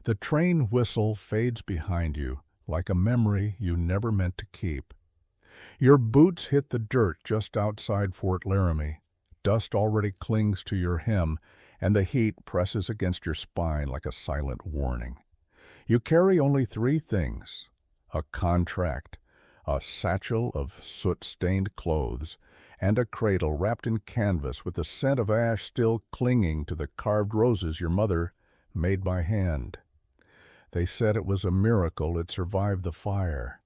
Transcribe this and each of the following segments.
The train whistle fades behind you like a memory you never meant to keep. Your boots hit the dirt just outside Fort Laramie. Dust already clings to your hem, and the heat presses against your spine like a silent warning. You carry only three things: a contract, a satchel of soot-stained clothes, and a cradle wrapped in canvas with the scent of ash still clinging to the carved roses your mother made by hand. They said it was a miracle it survived the fire.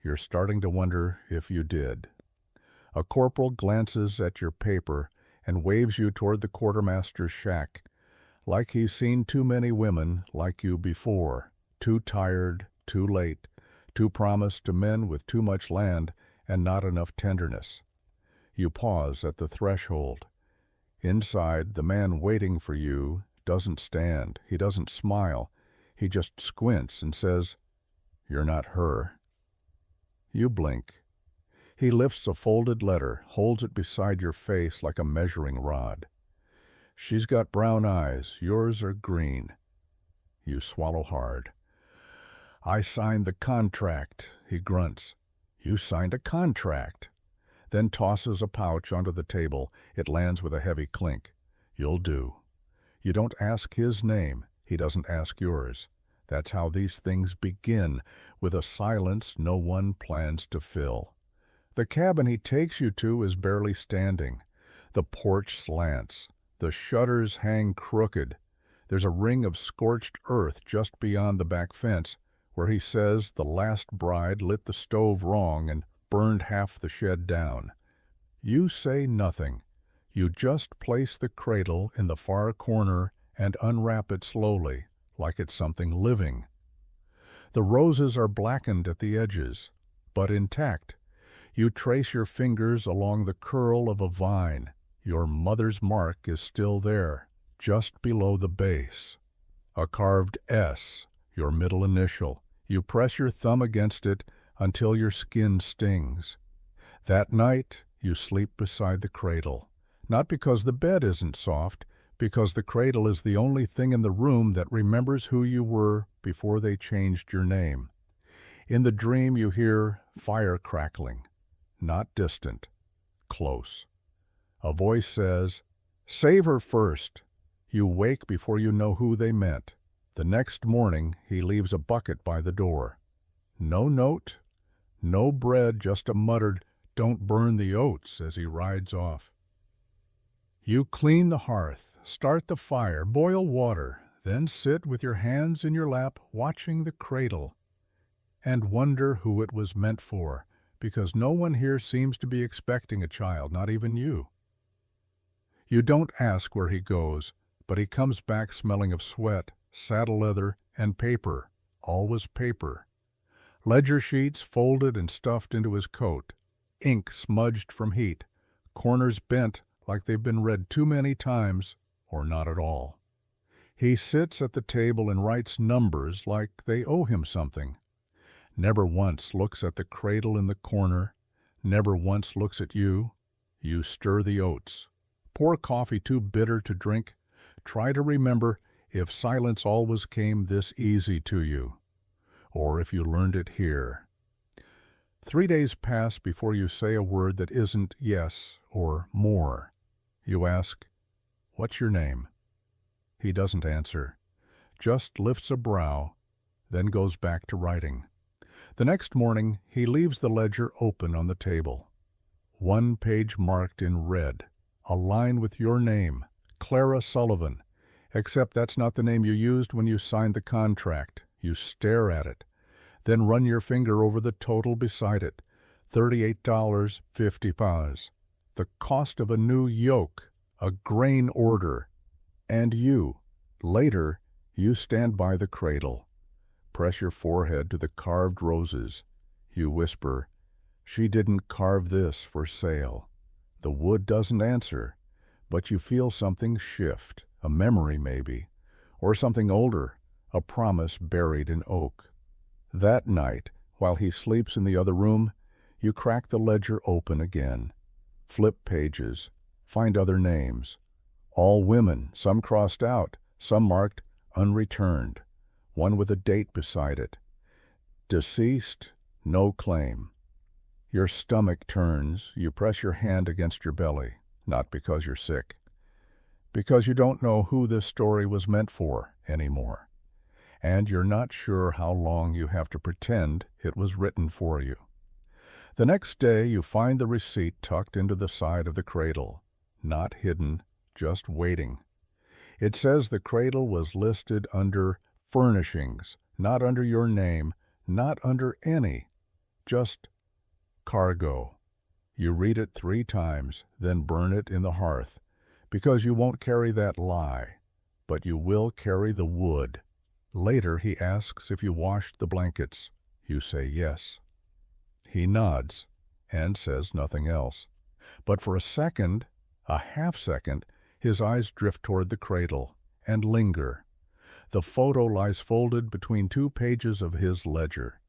You're starting to wonder if you did. A corporal glances at your paper and waves you toward the quartermaster's shack, like he's seen too many women like you before, too tired, too late, too promised to men with too much land and not enough tenderness. You pause at the threshold. Inside, the man waiting for you doesn't stand. He doesn't smile. He just squints and says, "You're not her." You blink. He lifts a folded letter, holds it beside your face like a measuring rod. She's got brown eyes. Yours are green. You swallow hard. "I signed the contract," he grunts. "You signed a contract." Then tosses a pouch onto the table. It lands with a heavy clink. "You'll do." You don't ask his name. He doesn't ask yours. That's how these things begin, with a silence no one plans to fill. The cabin he takes you to is barely standing. The porch slants. The shutters hang crooked. There's a ring of scorched earth just beyond the back fence, where he says the last bride lit the stove wrong and burned half the shed down. You say nothing. You just place the cradle in the far corner and unwrap it slowly, like it's something living. The roses are blackened at the edges, but intact. You trace your fingers along the curl of a vine. Your mother's mark is still there, just below the base. A carved S, your middle initial. You press your thumb against it until your skin stings. That night, you sleep beside the cradle. Not because the bed isn't soft, because the cradle is the only thing in the room that remembers who you were before they changed your name. In the dream you hear fire crackling, not distant, close. A voice says, "Save her first." You wake before you know who they meant. The next morning he leaves a bucket by the door. No note, no bread, just a muttered, "Don't burn the oats," as he rides off. You clean the hearth, start the fire, boil water, then sit with your hands in your lap watching the cradle and wonder who it was meant for, because no one here seems to be expecting a child, not even you. You don't ask where he goes, but he comes back smelling of sweat, saddle leather, and paper, always paper. Ledger sheets folded and stuffed into his coat, ink smudged from heat, corners bent like they've been read too many times or not at all. He sits at the table and writes numbers like they owe him something. Never once looks at the cradle in the corner, never once looks at you. You stir the oats. Pour coffee too bitter to drink. Try to remember if silence always came this easy to you, or if you learned it here. 3 days pass before you say a word that isn't yes or more. You ask, "What's your name?" He doesn't answer, just lifts a brow, then goes back to writing. The next morning, he leaves the ledger open on the table. One page marked in red, a line with your name, Clara Sullivan, except that's not the name you used when you signed the contract. You stare at it, then run your finger over the total beside it, $38.50. The cost of a new yoke, a grain order, and you. Later, you stand by the cradle. Press your forehead to the carved roses. You whisper, "She didn't carve this for sale." The wood doesn't answer, but you feel something shift, a memory maybe, or something older, a promise buried in oak. That night, while he sleeps in the other room, you crack the ledger open again. Flip pages, find other names. All women, some crossed out, some marked unreturned. one with a date beside it. Deceased, no claim. Your stomach turns, you press your hand against your belly, not because you're sick, because you don't know who this story was meant for anymore, and you're not sure how long you have to pretend it was written for you. The next day you find the receipt tucked into the side of the cradle, not hidden, just waiting. It says the cradle was listed under furnishings, not under your name, not under any, just cargo. You read it 3 times, then burn it in the hearth, because you won't carry that lie, but you will carry the wood. Later he asks if you washed the blankets. You say yes. He nods and says nothing else. But for a second, a half-second, his eyes drift toward the cradle and linger. The photo lies folded between 2 pages of his ledger.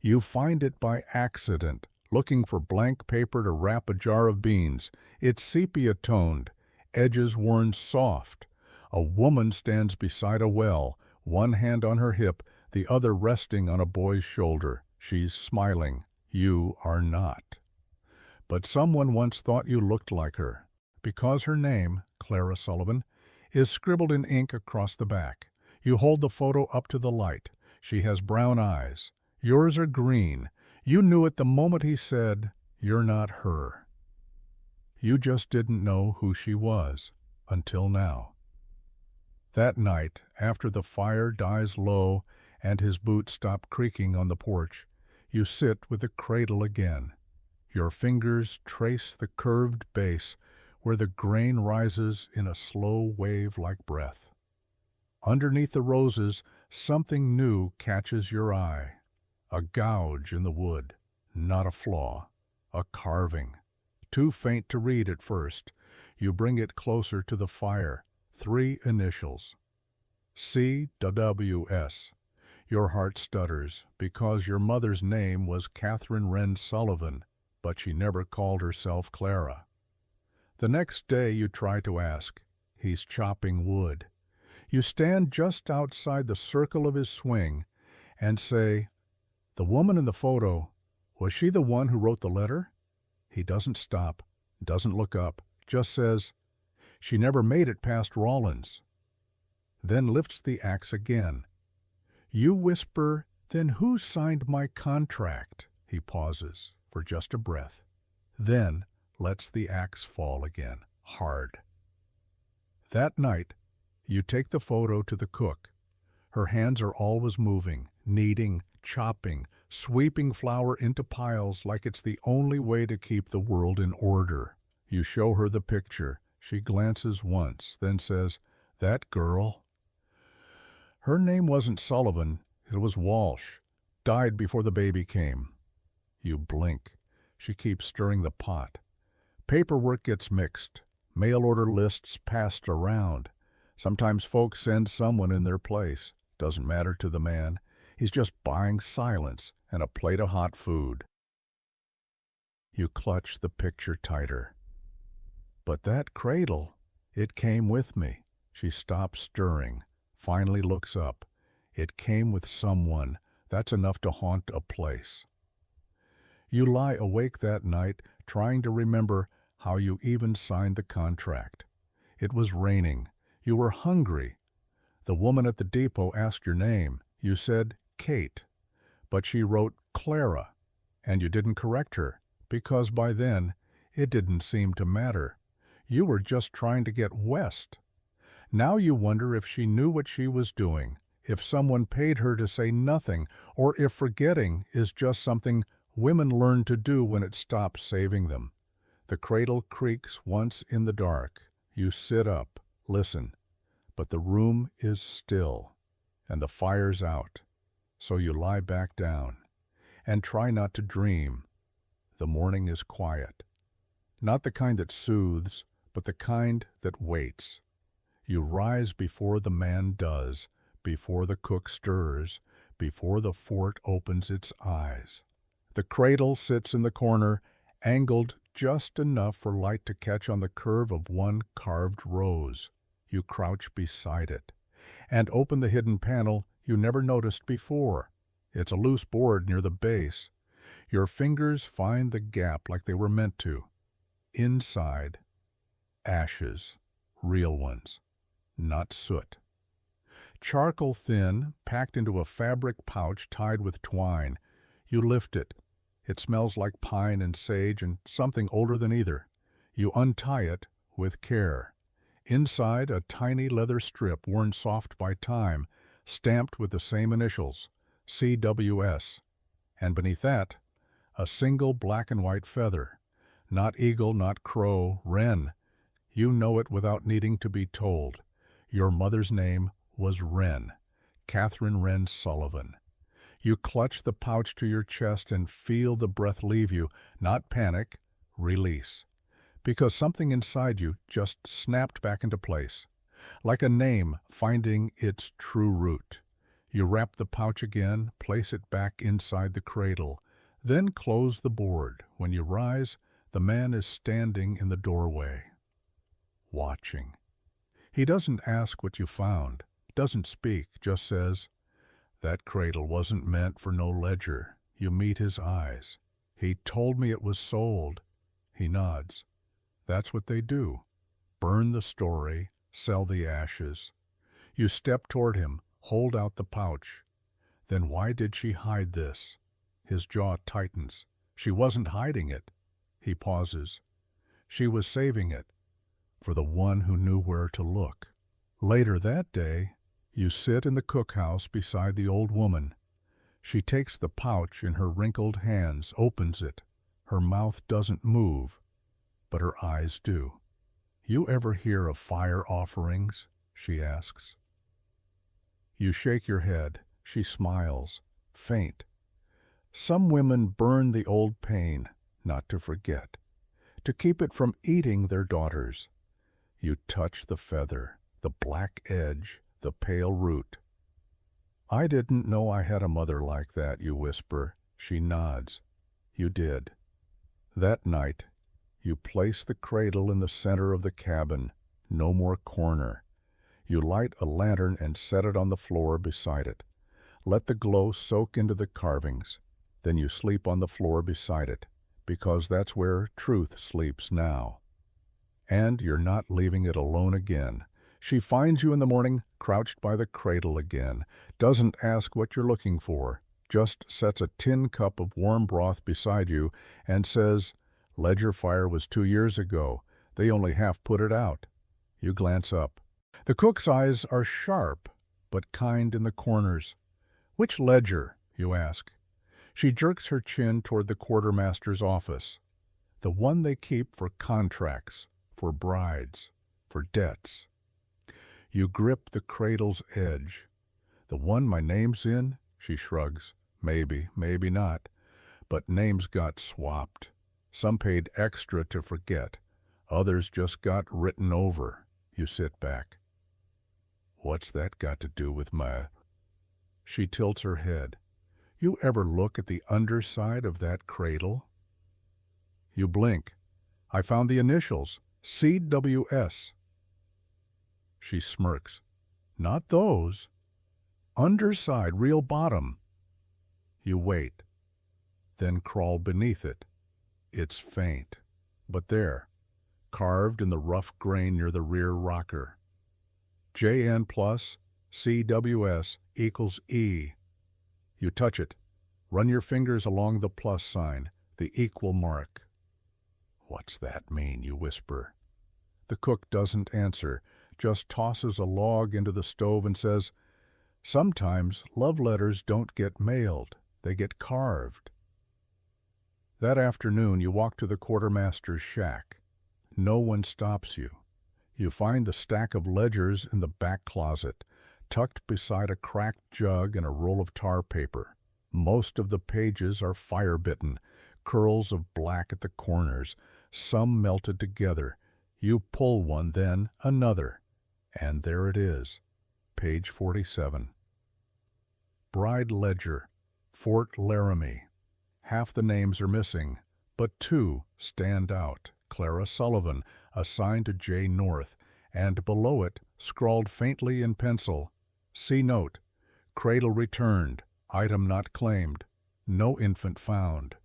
You find it by accident, looking for blank paper to wrap a jar of beans. It's sepia-toned, edges worn soft. A woman stands beside a well, one hand on her hip, the other resting on a boy's shoulder. She's smiling. You are not. But someone once thought you looked like her, because her name, Clara Sullivan, is scribbled in ink across the back. You hold the photo up to the light. She has brown eyes. Yours are green. You knew it the moment he said, "You're not her." You just didn't know who she was, until now. That night, after the fire dies low and his boots stop creaking on the porch, you sit with the cradle again. Your fingers trace the curved base where the grain rises in a slow wave like breath. Underneath the roses, something new catches your eye. A gouge in the wood, not a flaw, a carving. Too faint to read at first, you bring it closer to the fire. 3 initials. C.W.S. Your heart stutters, because your mother's name was Catherine Wren Sullivan, but she never called herself Clara. The next day you try to ask. He's chopping wood. You stand just outside the circle of his swing and say, "The woman in the photo, was she the one who wrote the letter?" He doesn't stop, doesn't look up, just says, "She never made it past Rawlins." Then lifts the axe again. You whisper, "Then who signed my contract?" He pauses for just a breath, then lets the axe fall again, hard. That night, you take the photo to the cook. Her hands are always moving, kneading, chopping, sweeping flour into piles like it's the only way to keep the world in order. You show her the picture. She glances once, then says, "That girl?" Her name wasn't Sullivan, it was Walsh. Died before the baby came. You blink. She keeps stirring the pot. Paperwork gets mixed. Mail order lists passed around. Sometimes folks send someone in their place. Doesn't matter to the man. He's just buying silence and a plate of hot food. You clutch the picture tighter. But that cradle, it came with me. She stops stirring, finally looks up. It came with someone. That's enough to haunt a place. You lie awake that night trying to remember how you even signed the contract. It was raining. You were hungry. The woman at the depot asked your name. You said Kate, but she wrote Clara, and you didn't correct her, because by then it didn't seem to matter. You were just trying to get west. Now you wonder if she knew what she was doing, if someone paid her to say nothing, or if forgetting is just something women learn to do when it stops saving them. The cradle creaks once in the dark. You sit up, listen, but the room is still, and the fire's out. So you lie back down and try not to dream. The morning is quiet. Not the kind that soothes, but the kind that waits. You rise before the man does, before the cook stirs, before the fort opens its eyes. The cradle sits in the corner, angled just enough for light to catch on the curve of one carved rose. You crouch beside it, and open the hidden panel. you never noticed before. It's a loose board near the base. Your fingers find the gap like they were meant to. Inside, ashes, real ones, not soot. Charcoal thin, packed into a fabric pouch tied with twine. You lift it. It smells like pine and sage and something older than either. You untie it with care. Inside, a tiny leather strip worn soft by time, stamped with the same initials, CWS. And beneath that, a single black and white feather. Not eagle, not crow, wren. You know it without needing to be told. Your mother's name was Wren, Catherine Wren Sullivan. You clutch the pouch to your chest and feel the breath leave you, not panic, release. Because something inside you just snapped back into place, like a name finding its true root. You wrap the pouch again, place it back inside the cradle, then close the board. When you rise, the man is standing in the doorway, watching. He doesn't ask what you found, doesn't speak, just says, "That cradle wasn't meant for no ledger." You meet his eyes. "He told me it was sold." He nods. That's what they do. Burn the story, sell the ashes. You step toward him, hold out the pouch. "Then why did she hide this?" His jaw tightens. "She wasn't hiding it." He pauses. "She was saving it for the one who knew where to look." Later that day, you sit in the cookhouse beside the old woman. She takes the pouch in her wrinkled hands, opens it. Her mouth doesn't move, but her eyes do. "You ever hear of fire offerings?" she asks. You shake your head. She smiles, faint. "Some women burn the old pain, not to forget, to keep it from eating their daughters." You touch the feather, the black edge, the pale root. "I didn't know I had a mother like that," you whisper. She nods. You did. That night, you place the cradle in the center of the cabin. No more corner. You light a lantern and set it on the floor beside it. Let the glow soak into the carvings. Then you sleep on the floor beside it, because that's where truth sleeps now. And you're not leaving it alone again. She finds you in the morning, crouched by the cradle again, doesn't ask what you're looking for, just sets a tin cup of warm broth beside you and says, "Ledger fire was 2 years ago. They only half put it out." You glance up. The cook's eyes are sharp, but kind in the corners. "Which ledger?" you ask. She jerks her chin toward the quartermaster's office. "The one they keep for contracts, for brides, for debts." You grip the cradle's edge. "The one my name's in?" She shrugs. "Maybe, maybe not. But names got swapped. Some paid extra to forget. Others just got written over." You sit back. "What's that got to do with my—" She tilts her head. "You ever look at the underside of that cradle?" You blink. "I found the initials, CWS." She smirks. "Not those. Underside, real bottom." You wait, then crawl beneath it. It's faint, but there, carved in the rough grain near the rear rocker. JN plus CWS equals E. You touch it. Run your fingers along the plus sign, the equal mark. "What's that mean?" you whisper. The cook doesn't answer, just tosses a log into the stove and says, "Sometimes love letters don't get mailed, they get carved." That afternoon you walk to the quartermaster's shack. No one stops you. You find the stack of ledgers in the back closet, tucked beside a cracked jug and a roll of tar paper. Most of the pages are fire-bitten, curls of black at the corners, some melted together. You pull one, then another. And there it is, page 47. Bride Ledger, Fort Laramie. Half the names are missing, but 2 stand out. Clara Sullivan, assigned to J. North, and below it, scrawled faintly in pencil, "C note, Cradle returned, item not claimed, no infant found.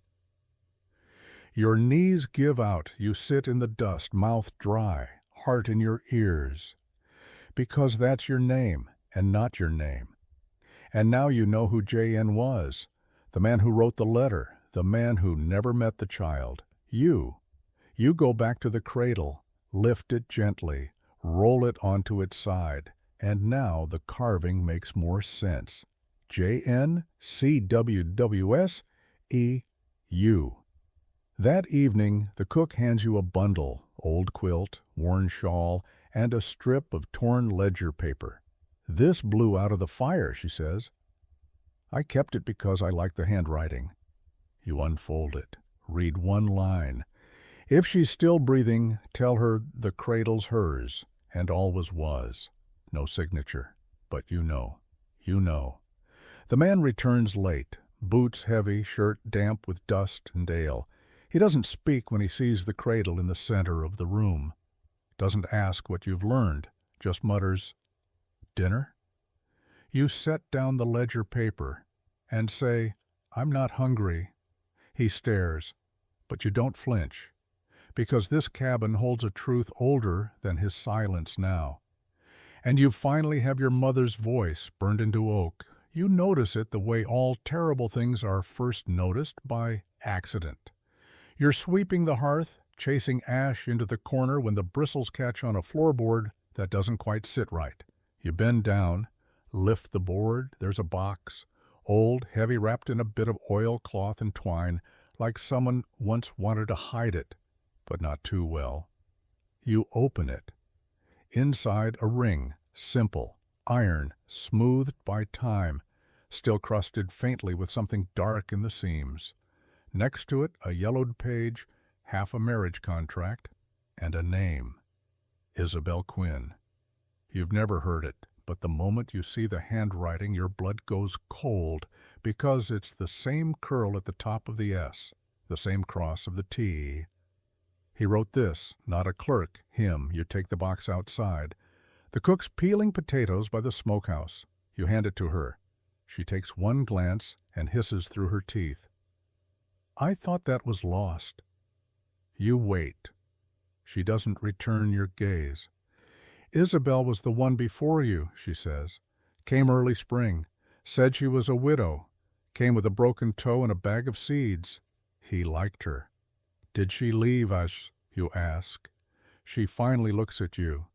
Your knees give out, you sit in the dust, mouth dry, heart in your ears. Because that's your name, and not your name. And now you know who J.N. was, the man who wrote the letter, the man who never met the child. You go back to the cradle, lift it gently, roll it onto its side, and now the carving makes more sense. JNCWWSEU. That evening, the cook hands you a bundle, old quilt, worn shawl, and a strip of torn ledger paper. This blew out of the fire, she says. I kept it because I like the handwriting. You unfold it, read one line. If she's still breathing, tell her the cradle's hers, and always was. No signature, but you know. The man returns late, boots heavy, shirt damp with dust and ale. He doesn't speak when he sees the cradle in the center of the room. Doesn't ask what you've learned, just mutters, "Dinner?" You set down the ledger paper and say, "I'm not hungry." He stares, but you don't flinch, because this cabin holds a truth older than his silence now. And you finally have your mother's voice burned into oak. You notice it the way all terrible things are first noticed, by accident. You're sweeping the hearth, chasing ash into the corner when the bristles catch on a floorboard that doesn't quite sit right. You bend down, lift the board, there's a box, old, heavy, wrapped in a bit of oilcloth and twine, like someone once wanted to hide it, but not too well. You open it. Inside a ring, simple, iron, smoothed by time, still crusted faintly with something dark in the seams. Next to it, a yellowed page, half a marriage contract, and a name. Isabel Quinn. You've never heard it, but the moment you see the handwriting, your blood goes cold, because it's the same curl at the top of the S, the same cross of the T. He wrote this, not a clerk, him. You take the box outside. The cook's peeling potatoes by the smokehouse. You hand it to her. She takes one glance and hisses through her teeth. I thought that was lost. You wait. She doesn't return your gaze. Isabel was the one before you, she says. Came early spring. Said she was a widow. Came with a broken toe and a bag of seeds. He liked her. Did she leave us, you ask. She finally looks at you.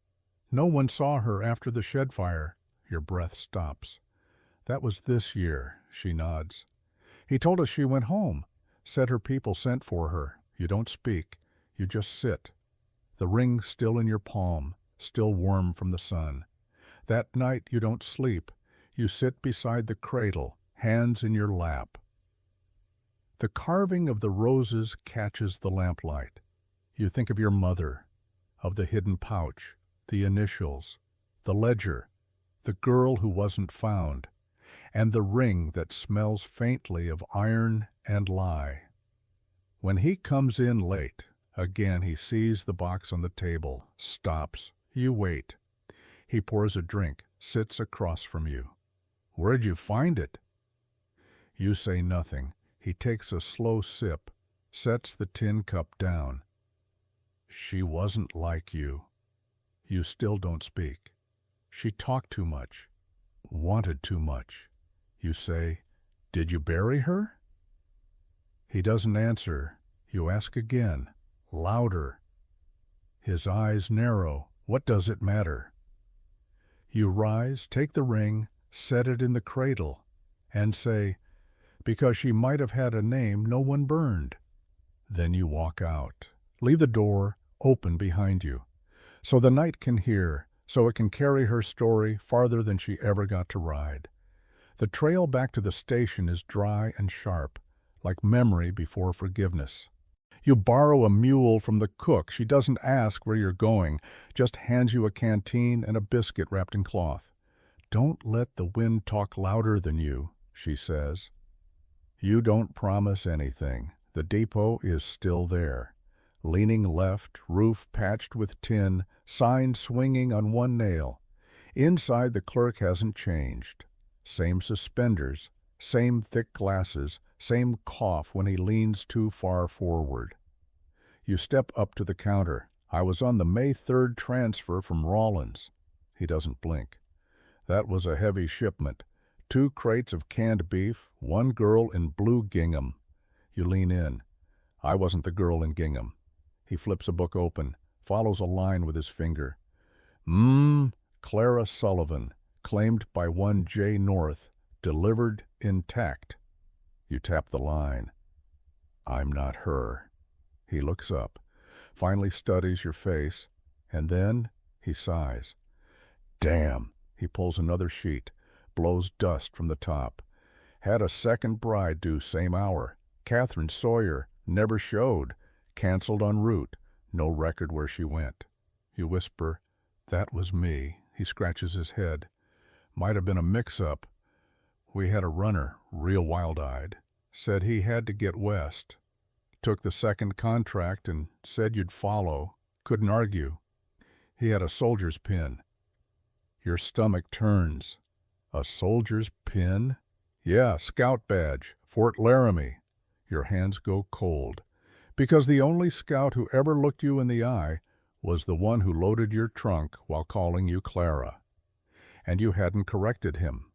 No one saw her after the shed fire. Your breath stops. That was this year, she nods. He told us she went home. Said her people sent for her. You don't speak. You just sit. The ring still in your palm, still warm from the sun. That night you don't sleep. You sit beside the cradle, hands in your lap. The carving of the roses catches the lamplight. You think of your mother, of the hidden pouch, the initials, the ledger, the girl who wasn't found, and the ring that smells faintly of iron and lye. When he comes in late, again he sees the box on the table, stops. You wait. He pours a drink, sits across from you. Where'd you find it? You say nothing. He takes a slow sip, sets the tin cup down. She wasn't like you. You still don't speak. She talked too much, wanted too much. You say, did you bury her? He doesn't answer. You ask again, louder. His eyes narrow. What does it matter? You rise, take the ring, set it in the cradle, and say, because she might have had a name no one burned. Then you walk out. Leave the door open behind you, so the night can hear, so it can carry her story farther than she ever got to ride. The trail back to the station is dry and sharp, like memory before forgiveness. You borrow a mule from the cook. She doesn't ask where you're going, just hands you a canteen and a biscuit wrapped in cloth. Don't let the wind talk louder than you, she says. You don't promise anything. The depot is still there. Leaning left, roof patched with tin, sign swinging on one nail. Inside, the clerk hasn't changed. Same suspenders, same thick glasses, same cough when he leans too far forward. You step up to the counter. I was on the May 3rd transfer from Rawlins. He doesn't blink. That was a heavy shipment. 2 crates of canned beef, 1 girl in blue gingham. You lean in. I wasn't the girl in gingham. He flips a book open, follows a line with his finger. Clara Sullivan, claimed by one J. North, delivered intact. You tap the line. I'm not her. He looks up, finally studies your face, and then he sighs. Damn. He pulls another sheet, blows dust from the top. Had a second bride due same hour. Catherine Sawyer, never showed. Canceled en route. No record where she went. You whisper, that was me. He scratches his head. Might have been a mix-up. We had a runner, real wild-eyed. Said he had to get west. Took the second contract and said you'd follow. Couldn't argue. He had a soldier's pin. Your stomach turns. A soldier's pin? Yeah, scout badge. Fort Laramie. Your hands go cold. Because the only scout who ever looked you in the eye was the one who loaded your trunk while calling you Clara. And you hadn't corrected him.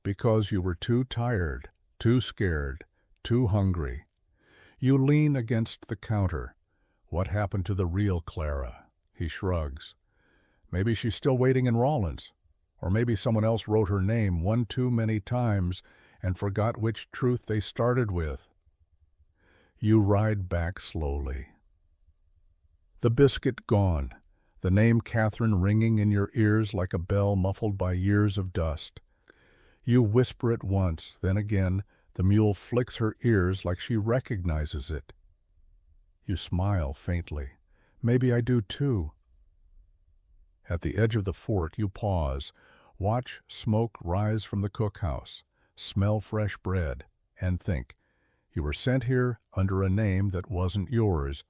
Because you were too tired, too scared, too hungry. You lean against the counter. What happened to the real Clara? He shrugs. Maybe she's still waiting in Rawlins. Or maybe someone else wrote her name one too many times and forgot which truth they started with. You ride back slowly. The biscuit gone. The name Catherine ringing in your ears like a bell muffled by years of dust. You whisper it once, then again, the mule flicks her ears like she recognizes it. You smile faintly. Maybe I do too. At the edge of the fort, you pause, watch smoke rise from the cookhouse, smell fresh bread, and think, you were sent here under a name that wasn't yours,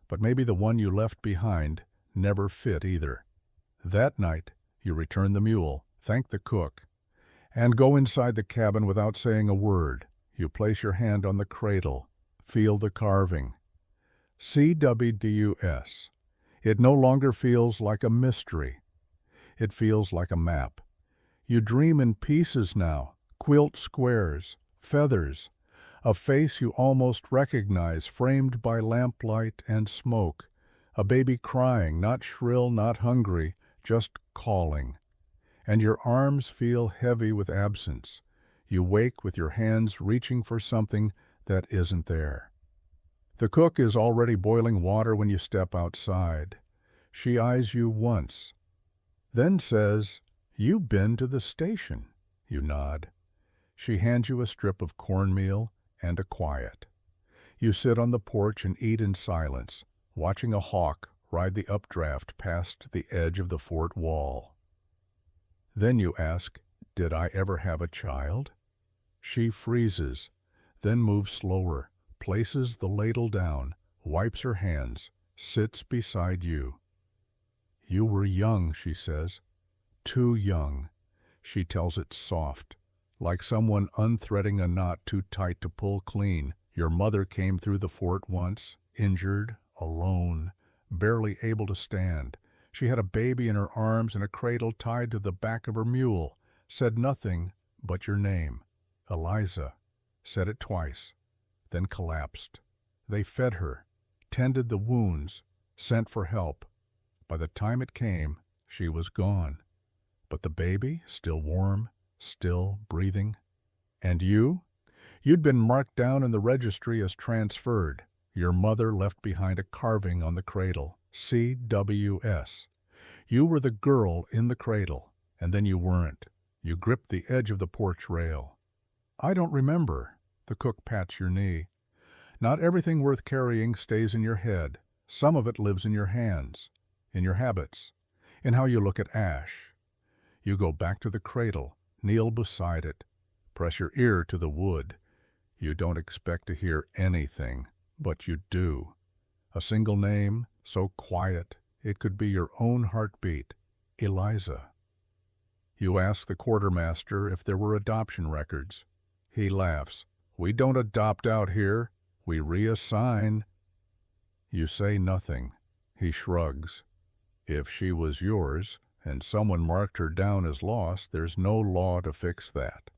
but maybe the one you left behind never fit either. That night, you return the mule, thank the cook, and go inside the cabin without saying a word. You place your hand on the cradle, feel the carving. CWDUS. It no longer feels like a mystery. It feels like a map. You dream in pieces now, quilt squares, feathers, a face you almost recognize framed by lamplight and smoke, a baby crying, not shrill, not hungry, just calling. And your arms feel heavy with absence. You wake with your hands reaching for something that isn't there. The cook is already boiling water when you step outside. She eyes you once, then says, "You been to the station." You nod. She hands you a strip of cornmeal and a quiet. You sit on the porch and eat in silence, watching a hawk ride the updraft past the edge of the fort wall. Then you ask, "Did I ever have a child?" She freezes, then moves slower, places the ladle down, wipes her hands, sits beside you. "You were young," she says. "Too young." She tells it soft, like someone unthreading a knot too tight to pull clean. Your mother came through the fort once, injured, alone, barely able to stand. She had a baby in her arms and a cradle tied to the back of her mule, said nothing but your name, Eliza, said it twice, then collapsed. They fed her, tended the wounds, sent for help. By the time it came, she was gone. But the baby, still warm, still breathing. And you? You'd been marked down in the registry as transferred. Your mother left behind a carving on the cradle, CWS. You were the girl in the cradle, and then you weren't. You gripped the edge of the porch rail. "I don't remember." The cook pats your knee. "Not everything worth carrying stays in your head. Some of it lives in your hands, in your habits, in how you look at ash." You go back to the cradle, kneel beside it, press your ear to the wood. You don't expect to hear anything, but you do. A single name, so quiet, it could be your own heartbeat, Eliza. You ask the quartermaster if there were adoption records. He laughs. We don't adopt out here. We reassign. You say nothing. He shrugs. If she was yours, and someone marked her down as lost, there's no law to fix that.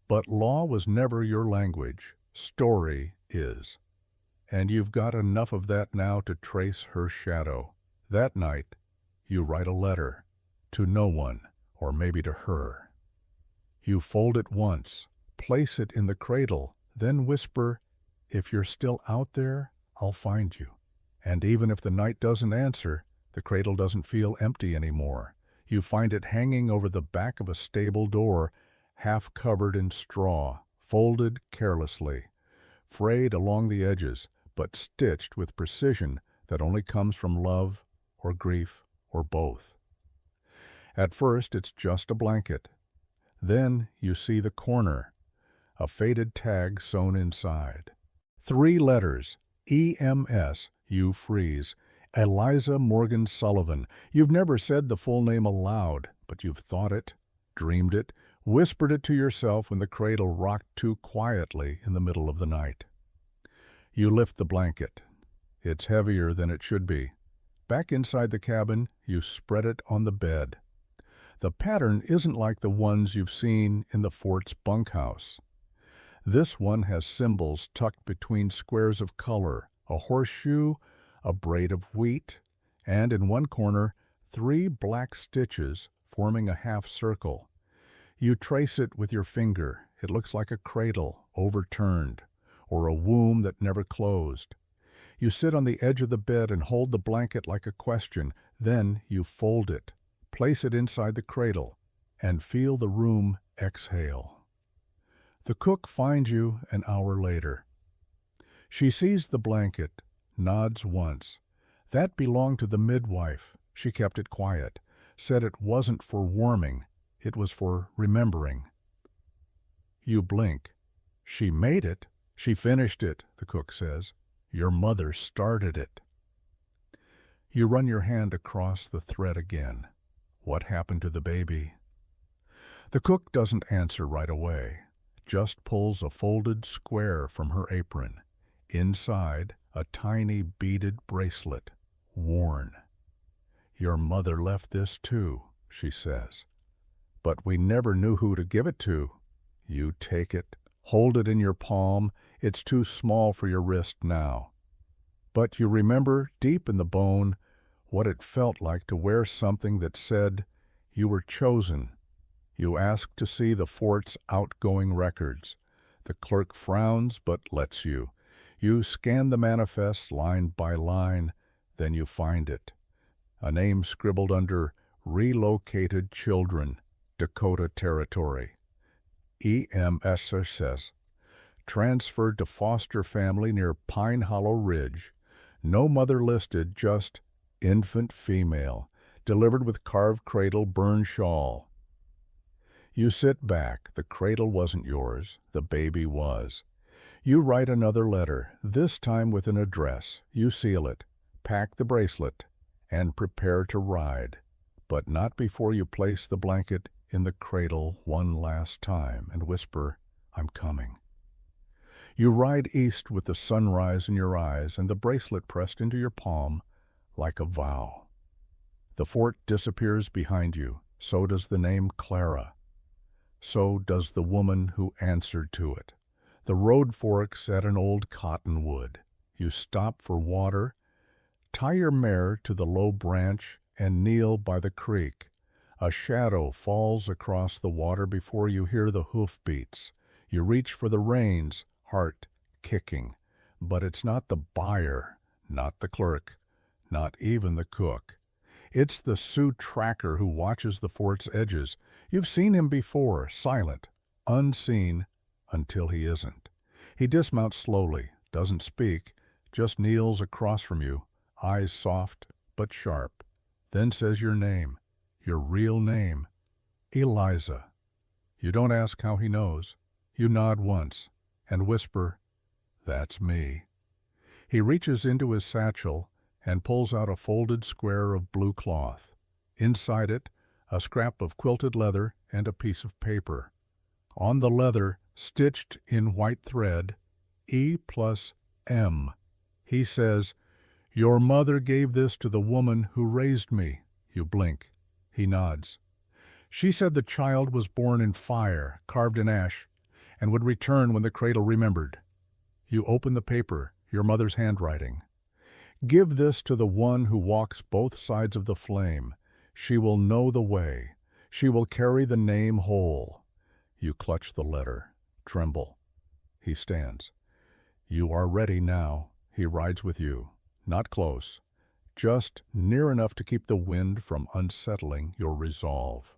But law was never your language. Story is. And you've got enough of that now to trace her shadow. That night, you write a letter. To no one, or maybe to her. You fold it once, place it in the cradle, then whisper, if you're still out there, I'll find you. And even if the night doesn't answer, the cradle doesn't feel empty anymore. You find it hanging over the back of a stable door, half covered in straw, folded carelessly, frayed along the edges, but stitched with precision that only comes from love or grief or both. At first, it's just a blanket. Then you see the corner, a faded tag sewn inside. 3 letters, EMS, you freeze. Eliza Morgan Sullivan. You've never said the full name aloud, but you've thought it, dreamed it, whispered it to yourself when the cradle rocked too quietly in the middle of the night. You lift the blanket. It's heavier than it should be. Back inside the cabin, you spread it on the bed. The pattern isn't like the ones you've seen in the fort's bunkhouse. This one has symbols tucked between squares of color, a horseshoe, a braid of wheat, and in one corner, 3 black stitches forming a half circle. You trace it with your finger. It looks like a cradle overturned, or a womb that never closed. You sit on the edge of the bed and hold the blanket like a question. Then you fold it, place it inside the cradle, and feel the room exhale. The cook finds you an hour later. She sees the blanket, nods once. That belonged to the midwife. She kept it quiet, said it wasn't for warming, it was for remembering. You blink. She made it. She finished it, the cook says. Your mother started it. You run your hand across the thread again. What happened to the baby? The cook doesn't answer right away, just pulls a folded square from her apron. Inside, a tiny beaded bracelet, worn. Your mother left this too, she says. But we never knew who to give it to. You take it, hold it in your palm. It's too small for your wrist now. But you remember, deep in the bone, what it felt like to wear something that said you were chosen. You ask to see the fort's outgoing records. The clerk frowns but lets you. You scan the manifest line by line, then you find it. A name scribbled under Relocated Children, Dakota Territory. EMS says, transferred to foster family near Pine Hollow Ridge. No mother listed, just infant female, delivered with carved cradle, burned shawl. You sit back. The cradle wasn't yours. The baby was. You write another letter, this time with an address. You seal it, pack the bracelet, and prepare to ride. But not before you place the blanket in the cradle one last time and whisper, I'm coming. You ride east with the sunrise in your eyes and the bracelet pressed into your palm like a vow. The fort disappears behind you. So does the name Clara. So does the woman who answered to it. The road forks at an old cottonwood. You stop for water, tie your mare to the low branch, and kneel by the creek. A shadow falls across the water before you hear the hoofbeats. You reach for the reins, heart kicking. But it's not the buyer, not the clerk, not even the cook. It's the Sioux tracker who watches the fort's edges. You've seen him before, silent, unseen, until he isn't. He dismounts slowly, doesn't speak, just kneels across from you, eyes soft but sharp, then says your name, your real name, Eliza. You don't ask how he knows. You nod once and whisper, that's me. He reaches into his satchel and pulls out a folded square of blue cloth. Inside it, a scrap of quilted leather, and a piece of paper. On the leather, stitched in white thread, E+M. He says, "Your mother gave this to the woman who raised me." You blink. He nods. "She said the child was born in fire, carved in ash, and would return when the cradle remembered." You open the paper, your mother's handwriting. "Give this to the one who walks both sides of the flame. She will know the way. She will carry the name whole." You clutch the letter, tremble. He stands. You are ready now. He rides with you. Not close, just near enough to keep the wind from unsettling your resolve.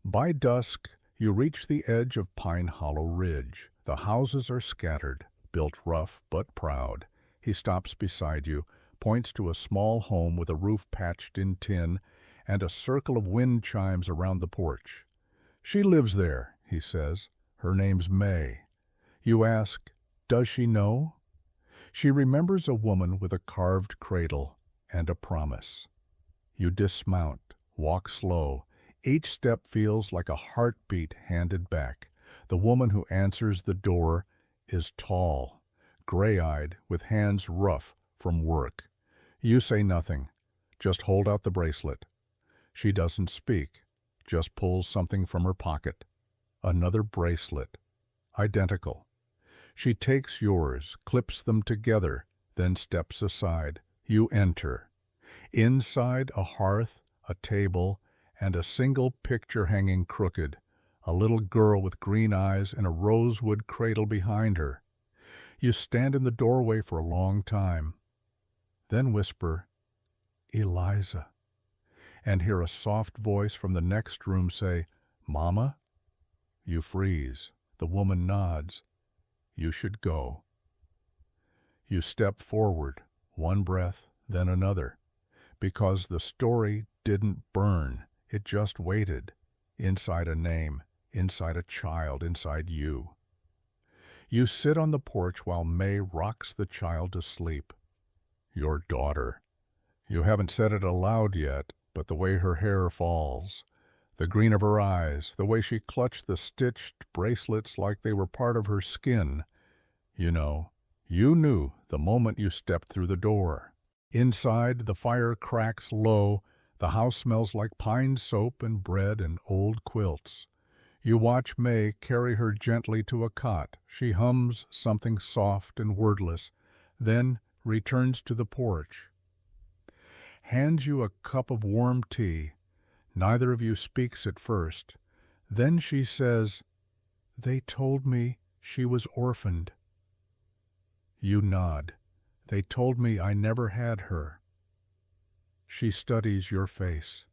By dusk, you reach the edge of Pine Hollow Ridge. The houses are scattered, built rough but proud. He stops beside you, points to a small home with a roof patched in tin and a circle of wind chimes around the porch. "She lives there," he says. "Her name's May." You ask, "Does she know?" She remembers a woman with a carved cradle and a promise. You dismount, walk slow. Each step feels like a heartbeat handed back. The woman who answers the door is tall, gray-eyed, with hands rough from work. You say nothing, just hold out the bracelet. She doesn't speak, just pulls something from her pocket. Another bracelet, identical. She takes yours, clips them together, then steps aside. You enter. Inside, a hearth, a table, and a single picture hanging crooked. A little girl with green eyes and a rosewood cradle behind her. You stand in the doorway for a long time, then whisper, "Eliza," and hear a soft voice from the next room say, "Mama?" You freeze. The woman nods. You should go. You step forward, one breath, then another, because the story didn't burn. It just waited, inside a name, inside a child, inside you. You sit on the porch while May rocks the child to sleep. Your daughter. You haven't said it aloud yet, but the way her hair falls, the green of her eyes, the way she clutched the stitched bracelets like they were part of her skin, you know, you knew the moment you stepped through the door. Inside, the fire cracks low, the house smells like pine soap and bread and old quilts. You watch May carry her gently to a cot. She hums something soft and wordless, then returns to the porch. Hands you a cup of warm tea. Neither of you speaks at first. Then she says, "They told me she was orphaned." You nod. "They told me I never had her." She studies your face.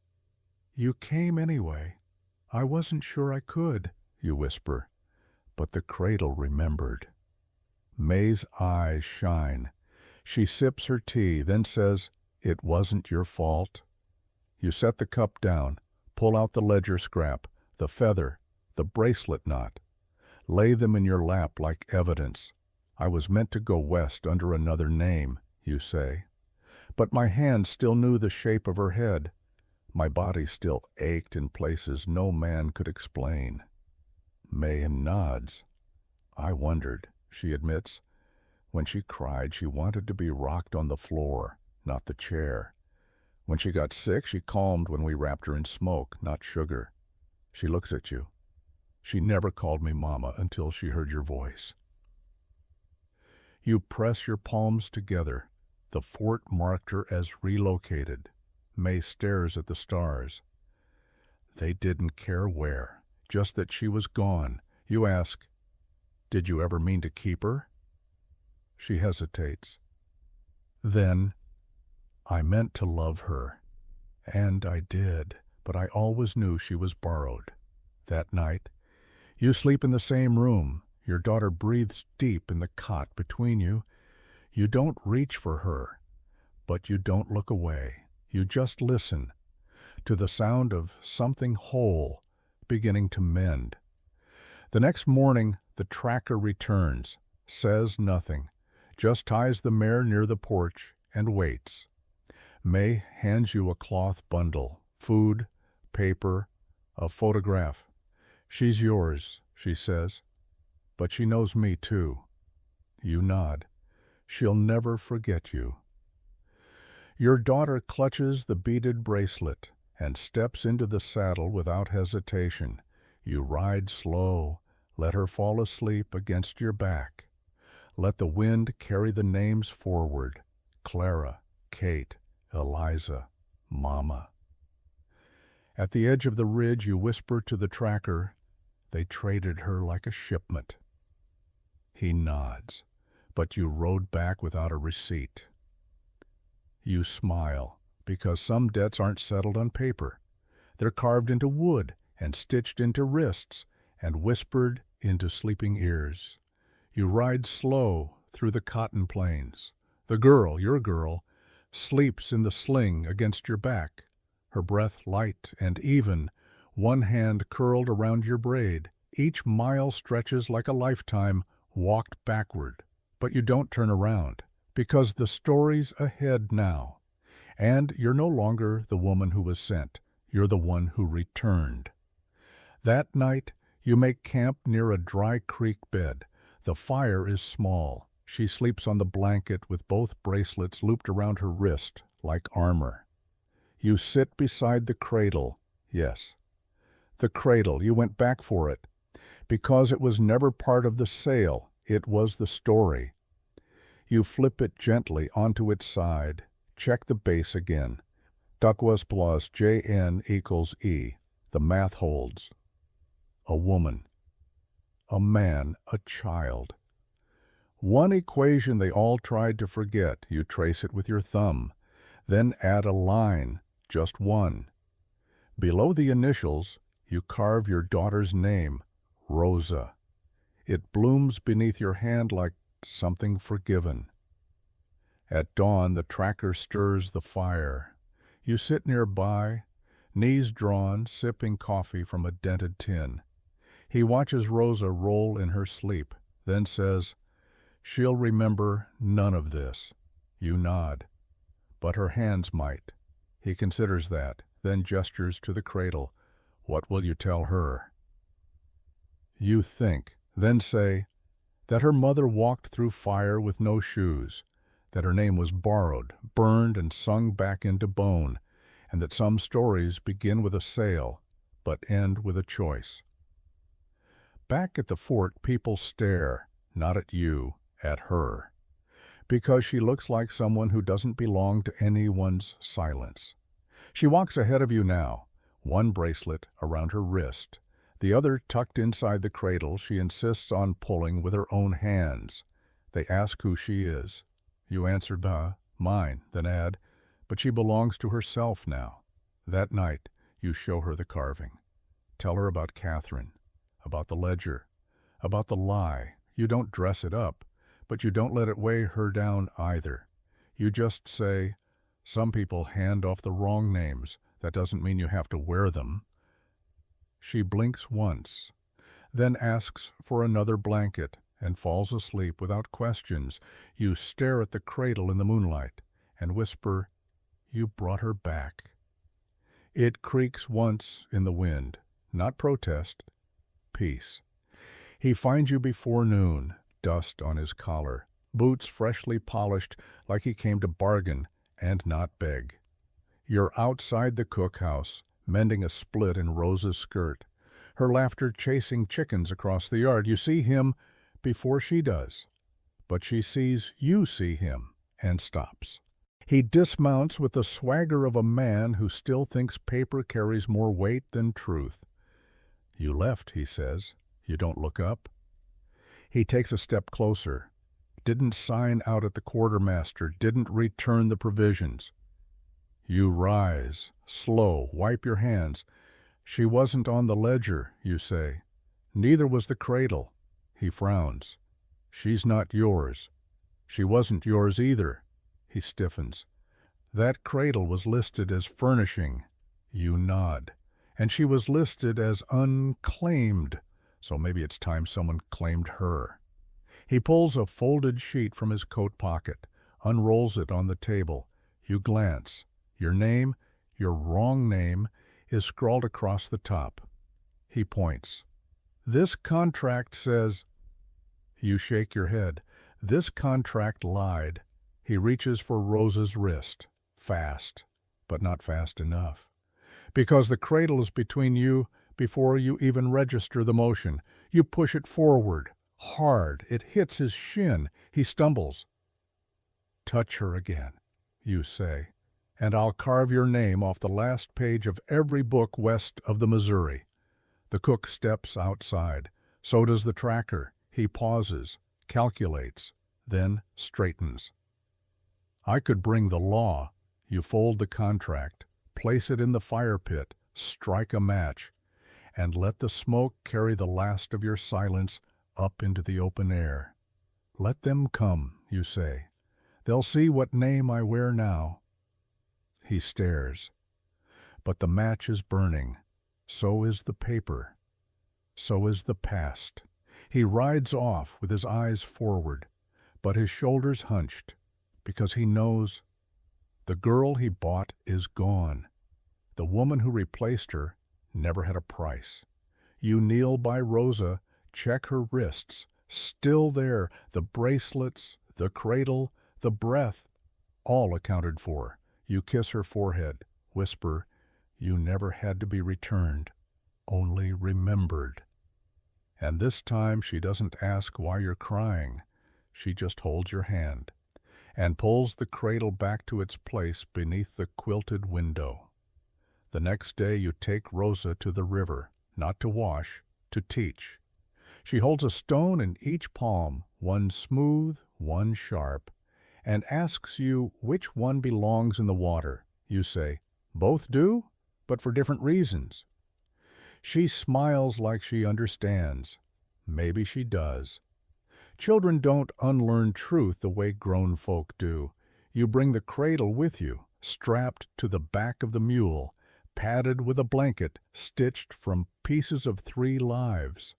"You came anyway. I wasn't sure I could," you whisper. But the cradle remembered. May's eyes shine. She sips her tea, then says, "It wasn't your fault." You set the cup down, pull out the ledger scrap, the feather, the bracelet knot. Lay them in your lap like evidence. "I was meant to go west under another name," you say. But my hand still knew the shape of her head. My body still ached in places no man could explain. May nods. "I wondered," she admits. When she cried, she wanted to be rocked on the floor, not the chair. When she got sick, she calmed when we wrapped her in smoke, not sugar. She looks at you. She never called me Mama until she heard your voice. You press your palms together. The fort marked her as relocated. May stares at the stars. They didn't care where, just that she was gone. You ask, "Did you ever mean to keep her?" She hesitates. Then, "I meant to love her. And I did, but I always knew she was borrowed." That night, you sleep in the same room. Your daughter breathes deep in the cot between you. You don't reach for her, but you don't look away. You just listen to the sound of something whole beginning to mend. The next morning, the tracker returns, says nothing, just ties the mare near the porch and waits. May hands you a cloth bundle, food, paper, a photograph. She's yours, she says, but she knows me too. You nod. She'll never forget you. Your daughter clutches the beaded bracelet and steps into the saddle without hesitation. You ride slow, let her fall asleep against your back. Let the wind carry the names forward: Clara, Kate, Eliza, Mama. At the edge of the ridge you whisper to the tracker, "They traded her like a shipment." He nods, but you rode back without a receipt. You smile, because some debts aren't settled on paper. They're carved into wood and stitched into wrists and whispered into sleeping ears. You ride slow through the cotton plains. The girl, your girl, sleeps in the sling against your back, her breath light and even, one hand curled around your braid. Each mile stretches like a lifetime walked backward, but you don't turn around, because the story's ahead now. And you're no longer the woman who was sent. You're the one who returned. That night, you make camp near a dry creek bed. The fire is small. She sleeps on the blanket with both bracelets looped around her wrist like armor. You sit beside the cradle. Yes, the cradle. You went back for it, because it was never part of the sale. It was the story. You flip it gently onto its side. Check the base again. Duckwas plus JN equals E. The math holds. A woman. A man. A child. One equation they all tried to forget. You trace it with your thumb. Then add a line. Just one. Below the initials, you carve your daughter's name. Rosa. It blooms beneath your hand like something forgiven. At dawn, the tracker stirs the fire. You sit nearby, knees drawn, sipping coffee from a dented tin. He watches Rosa roll in her sleep, then says, "She'll remember none of this." You nod. But her hands might. He considers that, then gestures to the cradle. What will you tell her? You think, then say, that her mother walked through fire with no shoes, that her name was borrowed, burned, and sung back into bone, and that some stories begin with a sale, but end with a choice. Back at the fort, people stare, not at you, at her, because she looks like someone who doesn't belong to anyone's silence. She walks ahead of you now, one bracelet around her wrist, the other tucked inside the cradle she insists on pulling with her own hands. They ask who she is. You answer, mine, then add, but she belongs to herself now. That night, you show her the carving. Tell her about Catherine, about the ledger, about the lie. You don't dress it up, but you don't let it weigh her down either. You just say, some people hand off the wrong names. That doesn't mean you have to wear them. She blinks once, then asks for another blanket and falls asleep without questions. You stare at the cradle in the moonlight and whisper, "You brought her back." It creaks once in the wind, not protest, peace. He finds you before noon, dust on his collar, boots freshly polished like he came to bargain and not beg. You're outside the cookhouse, mending a split in Rosa's skirt, her laughter chasing chickens across the yard. You see him before she does, but she sees you see him and stops. He dismounts with the swagger of a man who still thinks paper carries more weight than truth. You left, he says. You don't look up. He takes a step closer. Didn't sign out at the quartermaster, didn't return the provisions. You rise, slow, wipe your hands. She wasn't on the ledger, you say. Neither was the cradle. He frowns. She's not yours. She wasn't yours either. He stiffens. That cradle was listed as furnishing. You nod. And she was listed as unclaimed, so maybe it's time someone claimed her. He pulls a folded sheet from his coat pocket, unrolls it on the table. You glance. Your name, your wrong name, is scrawled across the top. He points. This contract says... You shake your head. This contract lied. He reaches for Rosa's wrist. Fast, but not fast enough. Because the cradle is between you before you even register the motion. You push it forward, hard. It hits his shin. He stumbles. Touch her again, you say, and I'll carve your name off the last page of every book west of the Missouri. The cook steps outside. So does the tracker. He pauses, calculates, then straightens. I could bring the law. You fold the contract, place it in the fire pit, strike a match, and let the smoke carry the last of your silence up into the open air. Let them come, you say. They'll see what name I wear now. He stares. But the match is burning. So is the paper. So is the past. He rides off with his eyes forward, but his shoulders hunched, because he knows the girl he bought is gone. The woman who replaced her never had a price. You kneel by Rosa, check her wrists, still there, the bracelets, the cradle, the breath, all accounted for. You kiss her forehead, whisper, you never had to be returned, only remembered. And this time she doesn't ask why you're crying. She just holds your hand and pulls the cradle back to its place beneath the quilted window. The next day you take Rosa to the river, not to wash, to teach. She holds a stone in each palm, one smooth, one sharp, and asks you which one belongs in the water. You say, both do, but for different reasons. She smiles like she understands. Maybe she does. Children don't unlearn truth the way grown folk do. You bring the cradle with you, strapped to the back of the mule, padded with a blanket stitched from pieces of 3 lives.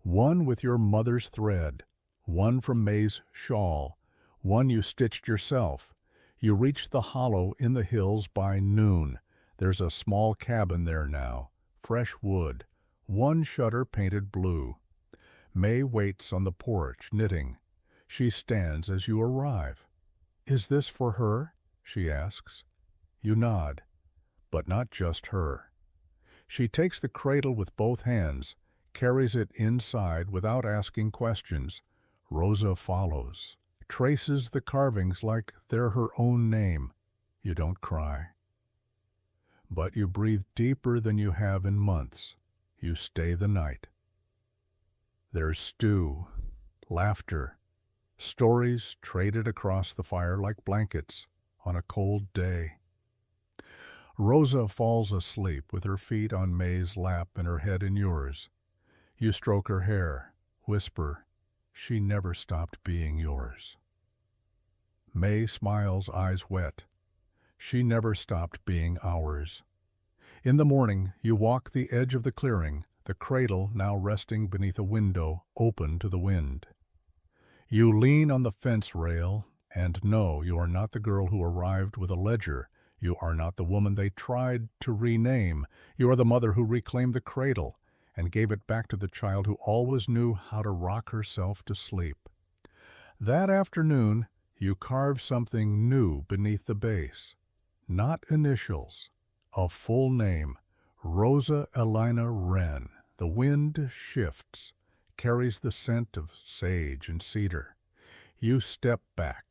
One with your mother's thread, one from May's shawl, one you stitched yourself. You reach the hollow in the hills by noon. There's a small cabin there now, fresh wood, one shutter painted blue. May waits on the porch, knitting. She stands as you arrive. Is this for her? She asks. You nod, but not just her. She takes the cradle with both hands, carries it inside without asking questions. Rosa follows, traces the carvings like they're her own name. You don't cry. But you breathe deeper than you have in months. You stay the night. There's stew, laughter, stories traded across the fire like blankets on a cold day. Rosa falls asleep with her feet on May's lap and her head in yours. You stroke her hair, whisper, she never stopped being yours. May smiles, eyes wet. She never stopped being ours. In the morning, you walk the edge of the clearing, the cradle now resting beneath a window open to the wind. You lean on the fence rail and know you are not the girl who arrived with a ledger. You are not the woman they tried to rename. You are the mother who reclaimed the cradle and gave it back to the child who always knew how to rock herself to sleep. That afternoon, you carve something new beneath the base. Not initials, a full name, Rosa Elina Wren. The wind shifts, carries the scent of sage and cedar. You step back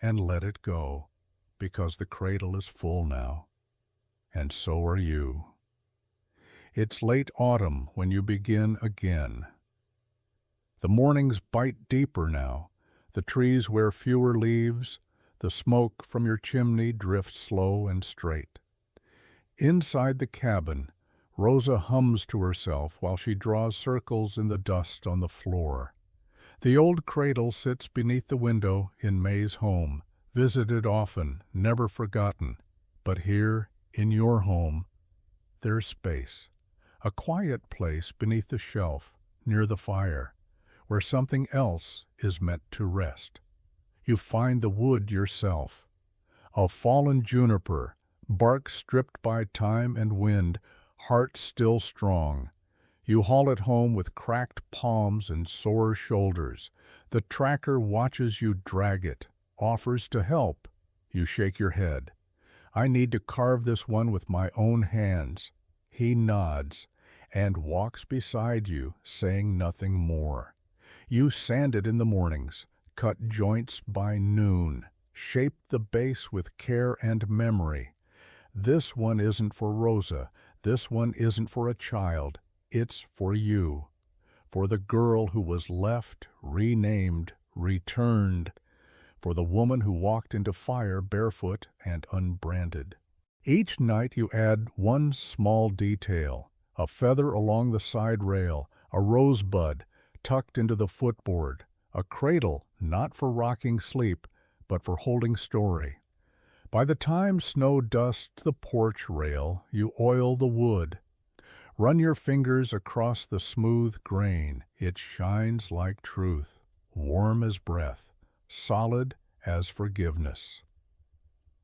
and let it go, because the cradle is full now, and so are you. It's late autumn when you begin again. The mornings bite deeper now. The trees wear fewer leaves. The smoke from your chimney drifts slow and straight. Inside the cabin, Rosa hums to herself while she draws circles in the dust on the floor. The old cradle sits beneath the window in May's home, visited often, never forgotten. But here, in your home, there's space. A quiet place beneath the shelf, near the fire, where something else is meant to rest. You find the wood yourself. A fallen juniper, bark stripped by time and wind, heart still strong. You haul it home with cracked palms and sore shoulders. The tracker watches you drag it, offers to help. You shake your head. I need to carve this one with my own hands. He nods and walks beside you, saying nothing more. You sand it in the mornings, cut joints by noon, shape the base with care and memory. This one isn't for Rosa. This one isn't for a child. It's for you. For the girl who was left, renamed, returned. For the woman who walked into fire barefoot and unbranded. Each night you add one small detail, a feather along the side rail, a rosebud tucked into the footboard, a cradle not for rocking sleep, but for holding story. By the time snow dusts the porch rail, you oil the wood. Run your fingers across the smooth grain. It shines like truth, warm as breath, solid as forgiveness.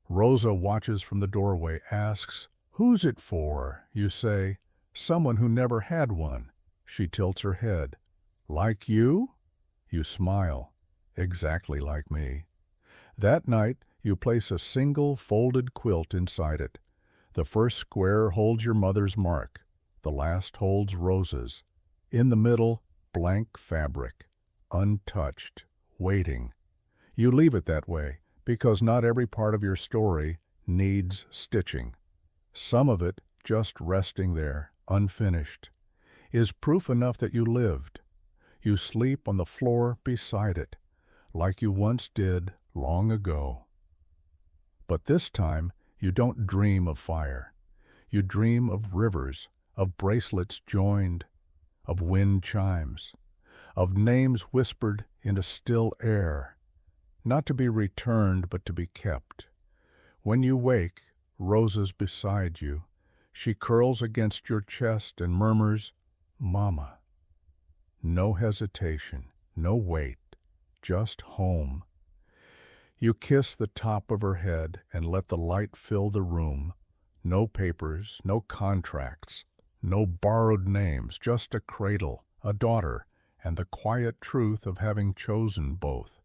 Rosa watches from the doorway, asks, "Who's it for?" You say, "Someone who never had one." She tilts her head. "Like you?" You smile. "Exactly like me." That night, you place a single folded quilt inside it. The first square holds your mother's mark. The last holds Rosa's. In the middle, blank fabric, untouched, waiting. You leave it that way because not every part of your story needs stitching. Some of it, just resting there, unfinished, is proof enough that you lived. You sleep on the floor beside it, like you once did long ago. But this time, you don't dream of fire. You dream of rivers, of bracelets joined, of wind chimes, of names whispered in a still air, not to be returned but to be kept. When you wake, Rosa's beside you. She curls against your chest and murmurs, "Mama." No hesitation, no wait, just home. You kiss the top of her head and let the light fill the room. No papers, no contracts, no borrowed names, just a cradle, a daughter, and the quiet truth of having chosen both.